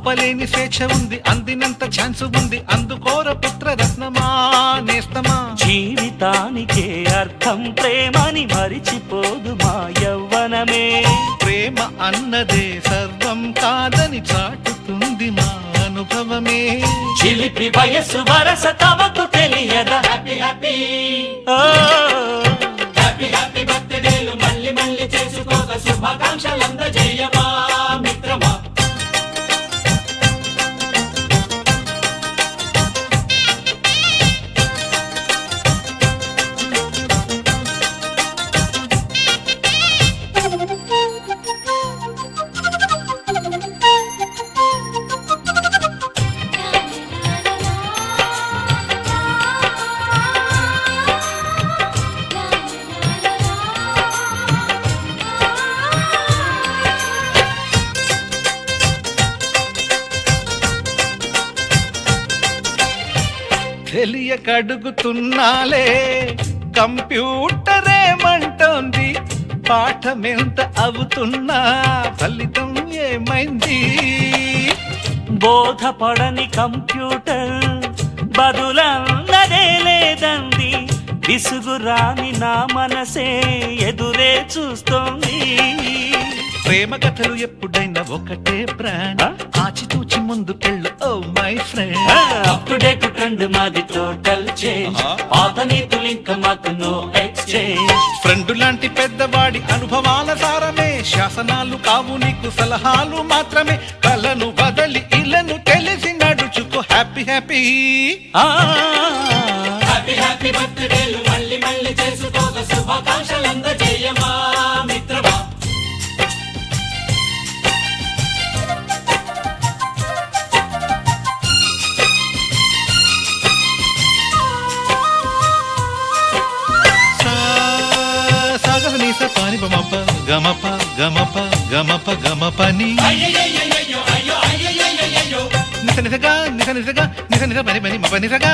ఆపలేని స్వేచ్ఛ ఉంది, అందినంత ఛాన్స్ ఉంది, అందుకోర పుత్రరత్నమా నేస్తమా. జీవితానికే అర్థం ప్రేమని మరిచిపోదు మా యవ్వనమే. ప్రేమ అన్నదే సర్వం కాదని చాటుతుంది మా అనుభవమే. చిలిపి వయస్సు వరస తమకు తెలియదా. హ్యాపీ హ్యాపీ హ్యాపీ హ్యాపీ బర్త్డేలు మళ్ళీ మళ్ళీ చేసుకోక శుభాకాంక్షలందజేయమా మిత్రమా. తెలియకడుగుతున్నాలే కంప్యూటరేమంటోంది, పాఠమెంత అవుతున్నా ఫలితం ఏమైంది. బోధపడని కంప్యూటర్ బదులన్నదే లేదంది, విసుగురాని నా మనసే ఎదురే చూస్తోంది. ప్రేమ కథలు ఎప్పుడైనా ఒకటే బ్రాండ్, ఆచితూచి ముందుకెళ్ళు oh my friend. Up to date trend మాది టోటల్ చేంజ్, పాత నీతులు ఇంకా మాకు నో ఎక్స్చేంజ్. ఫ్రెండ్ లాంటి పెద్దవాడి అనుభవాల సారమే, శాసనాలు కావు నీకు సలహాలు మాత్రమే. కలను బదలి ఇలను తెలిసి నడుచుకో హ్యాపీ హ్యాపీ హ్యాపీ హ్యాపీ బర్త్డేలు మళ్ళీ మళ్ళీ చేసుకోక శుభాకాంక్షలందజేయమా మిత్రమా. గమప గమప గమప గమపని నిస నిసగా నిస నిసగా నిస నిస పని పని మప నిసగా